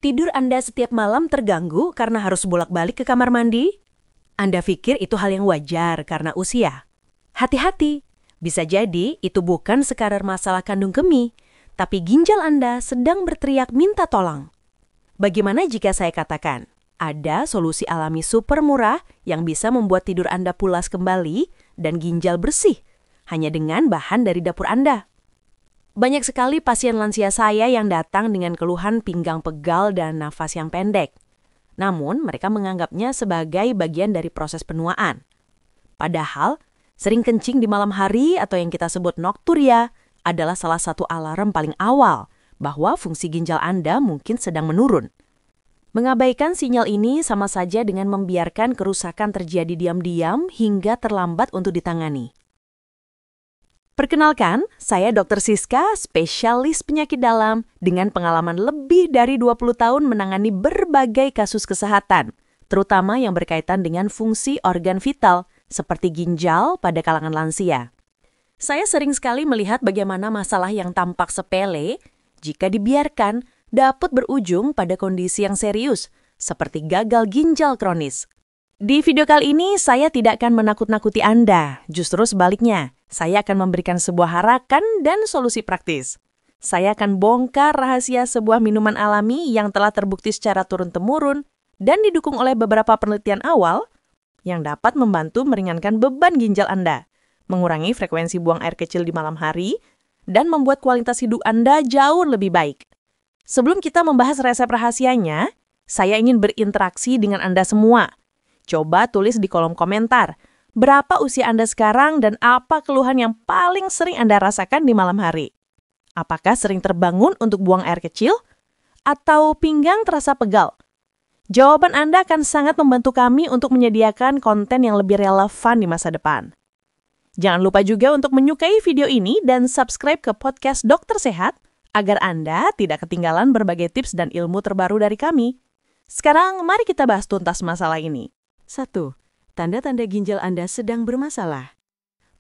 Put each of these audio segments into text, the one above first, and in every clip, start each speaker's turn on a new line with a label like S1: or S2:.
S1: Tidur Anda setiap malam terganggu karena harus bolak-balik ke kamar mandi? Anda pikir itu hal yang wajar karena usia? Hati-hati, bisa jadi itu bukan sekadar masalah kandung kemih, tapi ginjal Anda sedang berteriak minta tolong. Bagaimana jika saya katakan, ada solusi alami super murah yang bisa membuat tidur Anda pulas kembali dan ginjal bersih, hanya dengan bahan dari dapur Anda? Banyak sekali pasien lansia saya yang datang dengan keluhan pinggang pegal dan nafas yang pendek. Namun, mereka menganggapnya sebagai bagian dari proses penuaan. Padahal, sering kencing di malam hari atau yang kita sebut nokturia adalah salah satu alarm paling awal bahwa fungsi ginjal Anda mungkin sedang menurun. Mengabaikan sinyal ini sama saja dengan membiarkan kerusakan terjadi diam-diam hingga terlambat untuk ditangani. Perkenalkan, saya Dr. Siska, spesialis penyakit dalam dengan pengalaman lebih dari 20 tahun menangani berbagai kasus kesehatan, terutama yang berkaitan dengan fungsi organ vital seperti ginjal pada kalangan lansia. Saya sering sekali melihat bagaimana masalah yang tampak sepele, jika dibiarkan, dapat berujung pada kondisi yang serius, seperti gagal ginjal kronis. Di video kali ini, saya tidak akan menakut-nakuti Anda, justru sebaliknya. Saya akan memberikan sebuah harapan dan solusi praktis. Saya akan bongkar rahasia sebuah minuman alami yang telah terbukti secara turun-temurun dan didukung oleh beberapa penelitian awal yang dapat membantu meringankan beban ginjal Anda, mengurangi frekuensi buang air kecil di malam hari, dan membuat kualitas hidup Anda jauh lebih baik. Sebelum kita membahas resep rahasianya, saya ingin berinteraksi dengan Anda semua. Coba tulis di kolom komentar, berapa usia Anda sekarang dan apa keluhan yang paling sering Anda rasakan di malam hari? Apakah sering terbangun untuk buang air kecil? Atau pinggang terasa pegal? Jawaban Anda akan sangat membantu kami untuk menyediakan konten yang lebih relevan di masa depan. Jangan lupa juga untuk menyukai video ini dan subscribe ke podcast Dokter Sehat agar Anda tidak ketinggalan berbagai tips dan ilmu terbaru dari kami. Sekarang mari kita bahas tuntas masalah ini. 1. Tanda-tanda ginjal Anda sedang bermasalah.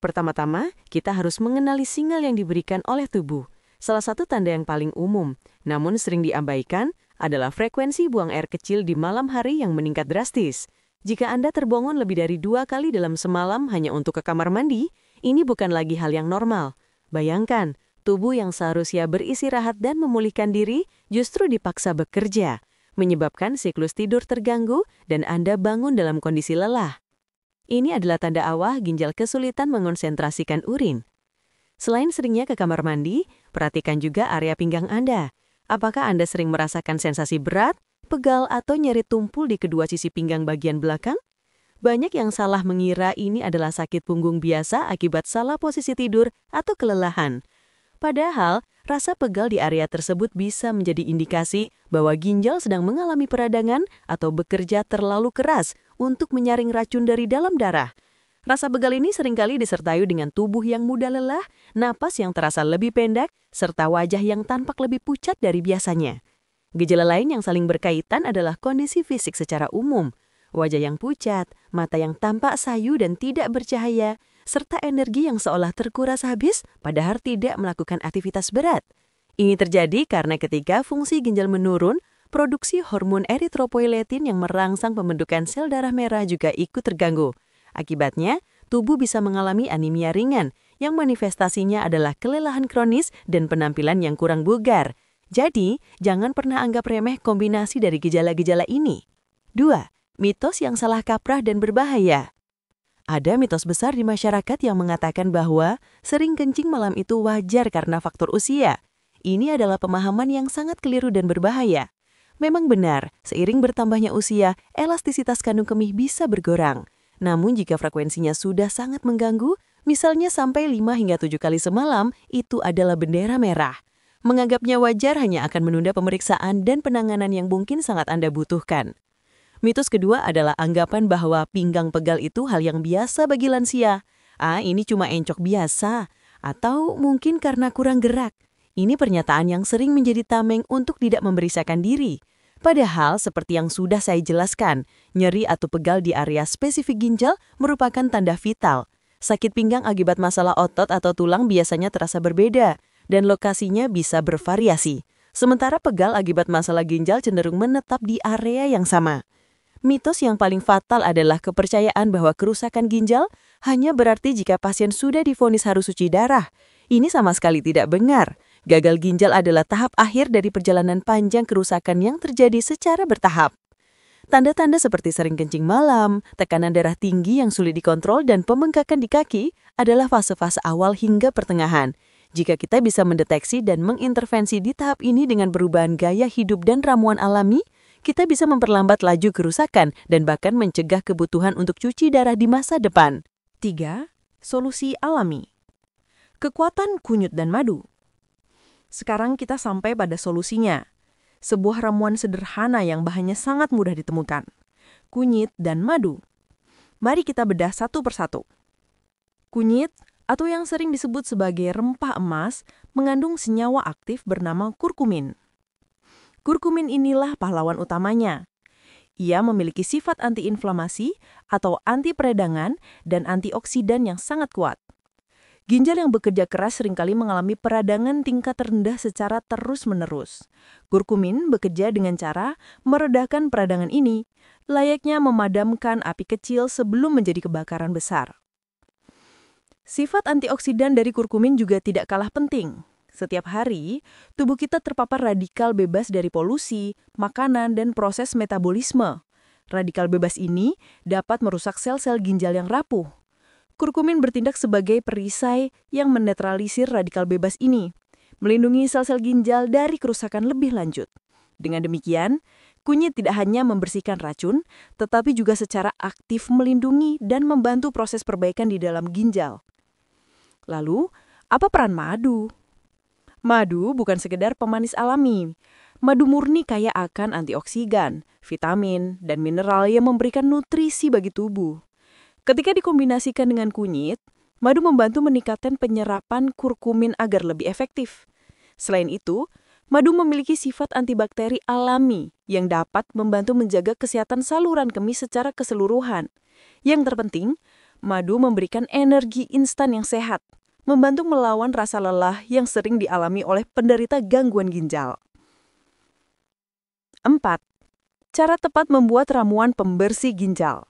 S1: Pertama-tama, kita harus mengenali sinyal yang diberikan oleh tubuh. Salah satu tanda yang paling umum, namun sering diabaikan, adalah frekuensi buang air kecil di malam hari yang meningkat drastis. Jika Anda terbangun lebih dari 2 kali dalam semalam hanya untuk ke kamar mandi, ini bukan lagi hal yang normal. Bayangkan, tubuh yang seharusnya beristirahat dan memulihkan diri justru dipaksa bekerja, menyebabkan siklus tidur terganggu dan Anda bangun dalam kondisi lelah. Ini adalah tanda awal ginjal kesulitan mengonsentrasikan urin. Selain seringnya ke kamar mandi, perhatikan juga area pinggang Anda. Apakah Anda sering merasakan sensasi berat, pegal, atau nyeri tumpul di kedua sisi pinggang bagian belakang? Banyak yang salah mengira ini adalah sakit punggung biasa akibat salah posisi tidur atau kelelahan. Padahal, rasa pegal di area tersebut bisa menjadi indikasi bahwa ginjal sedang mengalami peradangan atau bekerja terlalu keras untuk menyaring racun dari dalam darah. Rasa pegal ini seringkali disertai dengan tubuh yang mudah lelah, napas yang terasa lebih pendek, serta wajah yang tampak lebih pucat dari biasanya. Gejala lain yang saling berkaitan adalah kondisi fisik secara umum. Wajah yang pucat, mata yang tampak sayu dan tidak bercahaya, serta energi yang seolah terkuras habis padahal tidak melakukan aktivitas berat. Ini terjadi karena ketika fungsi ginjal menurun, produksi hormon eritropoietin yang merangsang pembentukan sel darah merah juga ikut terganggu. Akibatnya, tubuh bisa mengalami anemia ringan yang manifestasinya adalah kelelahan kronis dan penampilan yang kurang bugar. Jadi, jangan pernah anggap remeh kombinasi dari gejala-gejala ini. 2. Mitos yang salah kaprah dan berbahaya. Ada mitos besar di masyarakat yang mengatakan bahwa sering kencing malam itu wajar karena faktor usia. Ini adalah pemahaman yang sangat keliru dan berbahaya. Memang benar, seiring bertambahnya usia, elastisitas kandung kemih bisa berkurang. Namun jika frekuensinya sudah sangat mengganggu, misalnya sampai 5 hingga 7 kali semalam, itu adalah bendera merah. Menganggapnya wajar hanya akan menunda pemeriksaan dan penanganan yang mungkin sangat Anda butuhkan. Mitos kedua adalah anggapan bahwa pinggang pegal itu hal yang biasa bagi lansia. Ini cuma encok biasa. Atau mungkin karena kurang gerak. Ini pernyataan yang sering menjadi tameng untuk tidak memeriksakan diri. Padahal seperti yang sudah saya jelaskan, nyeri atau pegal di area spesifik ginjal merupakan tanda vital. Sakit pinggang akibat masalah otot atau tulang biasanya terasa berbeda, dan lokasinya bisa bervariasi. Sementara pegal akibat masalah ginjal cenderung menetap di area yang sama. Mitos yang paling fatal adalah kepercayaan bahwa kerusakan ginjal hanya berarti jika pasien sudah divonis harus cuci darah. Ini sama sekali tidak benar. Gagal ginjal adalah tahap akhir dari perjalanan panjang kerusakan yang terjadi secara bertahap. Tanda-tanda seperti sering kencing malam, tekanan darah tinggi yang sulit dikontrol, dan pembengkakan di kaki adalah fase-fase awal hingga pertengahan. Jika kita bisa mendeteksi dan mengintervensi di tahap ini dengan perubahan gaya hidup dan ramuan alami, kita bisa memperlambat laju kerusakan dan bahkan mencegah kebutuhan untuk cuci darah di masa depan. 3. Solusi alami. Kekuatan kunyit dan madu. Sekarang kita sampai pada solusinya. Sebuah ramuan sederhana yang bahannya sangat mudah ditemukan. Kunyit dan madu. Mari kita bedah satu persatu. Kunyit, atau yang sering disebut sebagai rempah emas, mengandung senyawa aktif bernama kurkumin. Kurkumin inilah pahlawan utamanya. Ia memiliki sifat antiinflamasi atau anti peradangan dan antioksidan yang sangat kuat. Ginjal yang bekerja keras seringkali mengalami peradangan tingkat rendah secara terus-menerus. Kurkumin bekerja dengan cara meredakan peradangan ini, layaknya memadamkan api kecil sebelum menjadi kebakaran besar. Sifat antioksidan dari kurkumin juga tidak kalah penting. Setiap hari, tubuh kita terpapar radikal bebas dari polusi, makanan, dan proses metabolisme. Radikal bebas ini dapat merusak sel-sel ginjal yang rapuh. Kurkumin bertindak sebagai perisai yang menetralisir radikal bebas ini, melindungi sel-sel ginjal dari kerusakan lebih lanjut. Dengan demikian, kunyit tidak hanya membersihkan racun, tetapi juga secara aktif melindungi dan membantu proses perbaikan di dalam ginjal. Lalu, apa peran madu? Madu bukan sekedar pemanis alami. Madu murni kaya akan antioksidan, vitamin, dan mineral yang memberikan nutrisi bagi tubuh. Ketika dikombinasikan dengan kunyit, madu membantu meningkatkan penyerapan kurkumin agar lebih efektif. Selain itu, madu memiliki sifat antibakteri alami yang dapat membantu menjaga kesehatan saluran kemih secara keseluruhan. Yang terpenting, madu memberikan energi instan yang sehat, membantu melawan rasa lelah yang sering dialami oleh penderita gangguan ginjal. 4. Cara tepat membuat ramuan pembersih ginjal.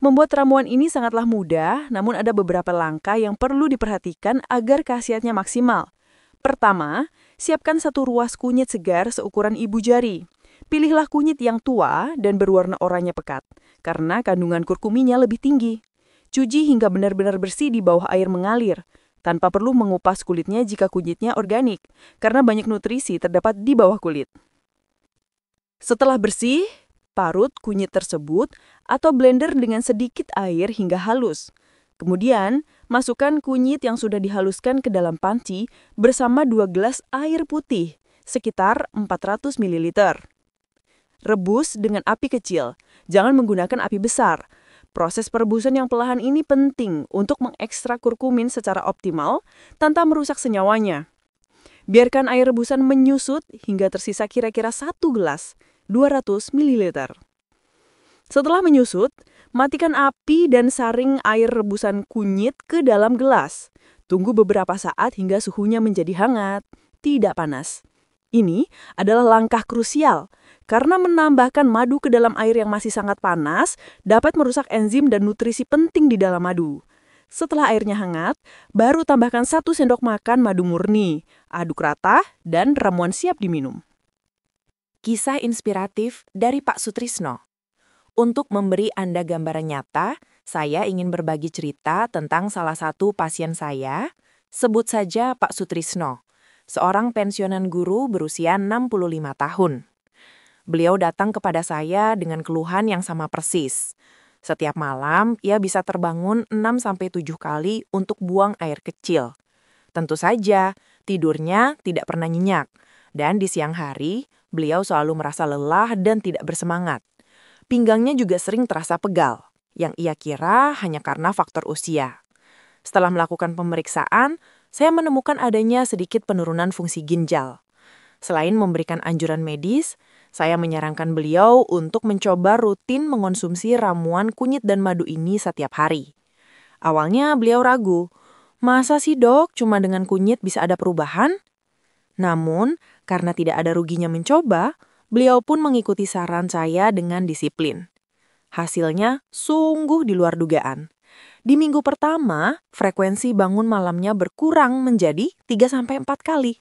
S1: Membuat ramuan ini sangatlah mudah, namun ada beberapa langkah yang perlu diperhatikan agar khasiatnya maksimal. Pertama, siapkan satu ruas kunyit segar seukuran ibu jari. Pilihlah kunyit yang tua dan berwarna oranye pekat, karena kandungan kurkuminnya lebih tinggi. Cuci hingga benar-benar bersih di bawah air mengalir, tanpa perlu mengupas kulitnya jika kunyitnya organik, karena banyak nutrisi terdapat di bawah kulit. Setelah bersih, parut kunyit tersebut atau blender dengan sedikit air hingga halus. Kemudian, masukkan kunyit yang sudah dihaluskan ke dalam panci bersama 2 gelas air putih, sekitar 400 ml. Rebus dengan api kecil, jangan menggunakan api besar. Proses perebusan yang perlahan ini penting untuk mengekstrak kurkumin secara optimal tanpa merusak senyawanya. Biarkan air rebusan menyusut hingga tersisa kira-kira 1 gelas, 200 ml. Setelah menyusut, matikan api dan saring air rebusan kunyit ke dalam gelas. Tunggu beberapa saat hingga suhunya menjadi hangat, tidak panas. Ini adalah langkah krusial, karena menambahkan madu ke dalam air yang masih sangat panas dapat merusak enzim dan nutrisi penting di dalam madu. Setelah airnya hangat, baru tambahkan 1 sendok makan madu murni, aduk rata, dan ramuan siap diminum. Kisah inspiratif dari Pak Sutrisno. Untuk memberi Anda gambaran nyata, saya ingin berbagi cerita tentang salah satu pasien saya, sebut saja Pak Sutrisno, seorang pensiunan guru berusia 65 tahun. Beliau datang kepada saya dengan keluhan yang sama persis. Setiap malam, ia bisa terbangun 6-7 kali untuk buang air kecil. Tentu saja, tidurnya tidak pernah nyenyak, dan di siang hari, beliau selalu merasa lelah dan tidak bersemangat. Pinggangnya juga sering terasa pegal, yang ia kira hanya karena faktor usia. Setelah melakukan pemeriksaan, saya menemukan adanya sedikit penurunan fungsi ginjal. Selain memberikan anjuran medis, saya menyarankan beliau untuk mencoba rutin mengonsumsi ramuan kunyit dan madu ini setiap hari. Awalnya beliau ragu, masa sih dok cuma dengan kunyit bisa ada perubahan? Namun, karena tidak ada ruginya mencoba, beliau pun mengikuti saran saya dengan disiplin. Hasilnya sungguh di luar dugaan. Di minggu pertama, frekuensi bangun malamnya berkurang menjadi 3-4 kali.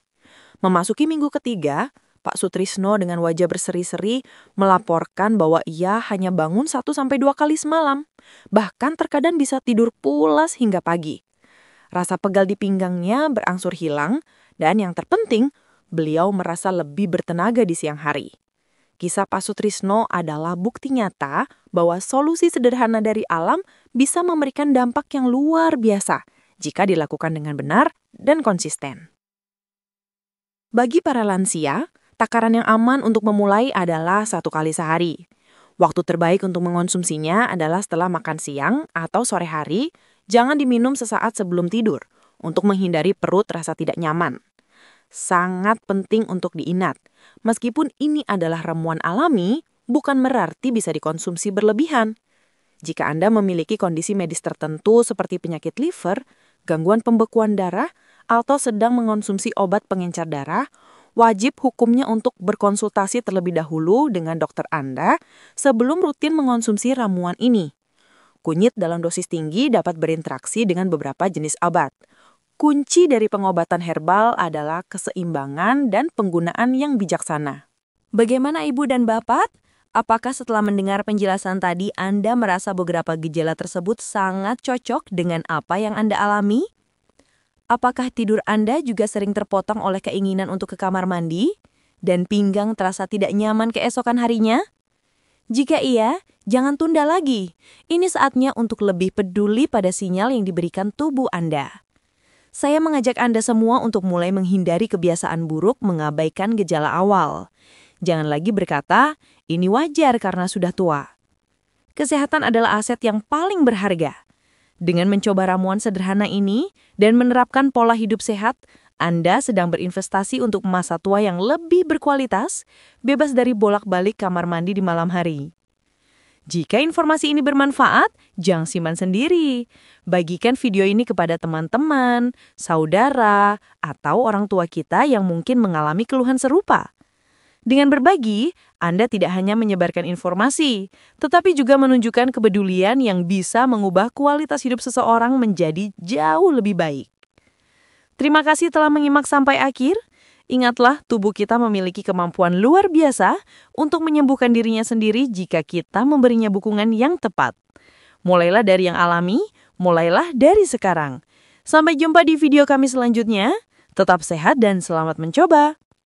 S1: Memasuki minggu ketiga, Pak Sutrisno dengan wajah berseri-seri melaporkan bahwa ia hanya bangun 1-2 kali semalam. Bahkan terkadang bisa tidur pulas hingga pagi. Rasa pegal di pinggangnya berangsur hilang, dan yang terpenting, beliau merasa lebih bertenaga di siang hari. Kisah Pak Sutrisno adalah bukti nyata bahwa solusi sederhana dari alam bisa memberikan dampak yang luar biasa jika dilakukan dengan benar dan konsisten. Bagi para lansia, takaran yang aman untuk memulai adalah 1 kali sehari. Waktu terbaik untuk mengonsumsinya adalah setelah makan siang atau sore hari. Jangan diminum sesaat sebelum tidur untuk menghindari perut rasa tidak nyaman. Sangat penting untuk diingat. Meskipun ini adalah ramuan alami, bukan berarti bisa dikonsumsi berlebihan. Jika Anda memiliki kondisi medis tertentu seperti penyakit liver, gangguan pembekuan darah, atau sedang mengonsumsi obat pengencer darah, wajib hukumnya untuk berkonsultasi terlebih dahulu dengan dokter Anda sebelum rutin mengonsumsi ramuan ini. Kunyit dalam dosis tinggi dapat berinteraksi dengan beberapa jenis obat. Kunci dari pengobatan herbal adalah keseimbangan dan penggunaan yang bijaksana. Bagaimana Ibu dan Bapak? Apakah setelah mendengar penjelasan tadi Anda merasa beberapa gejala tersebut sangat cocok dengan apa yang Anda alami? Apakah tidur Anda juga sering terpotong oleh keinginan untuk ke kamar mandi? Dan pinggang terasa tidak nyaman keesokan harinya? Jika iya, jangan tunda lagi. Ini saatnya untuk lebih peduli pada sinyal yang diberikan tubuh Anda. Saya mengajak Anda semua untuk mulai menghindari kebiasaan buruk mengabaikan gejala awal. Jangan lagi berkata, ini wajar karena sudah tua. Kesehatan adalah aset yang paling berharga. Dengan mencoba ramuan sederhana ini dan menerapkan pola hidup sehat, Anda sedang berinvestasi untuk masa tua yang lebih berkualitas, bebas dari bolak-balik kamar mandi di malam hari. Jika informasi ini bermanfaat, jangan simpan sendiri. Bagikan video ini kepada teman-teman, saudara, atau orang tua kita yang mungkin mengalami keluhan serupa. Dengan berbagi, Anda tidak hanya menyebarkan informasi, tetapi juga menunjukkan kepedulian yang bisa mengubah kualitas hidup seseorang menjadi jauh lebih baik. Terima kasih telah menyimak sampai akhir. Ingatlah, tubuh kita memiliki kemampuan luar biasa untuk menyembuhkan dirinya sendiri jika kita memberinya dukungan yang tepat. Mulailah dari yang alami, mulailah dari sekarang. Sampai jumpa di video kami selanjutnya. Tetap sehat dan selamat mencoba.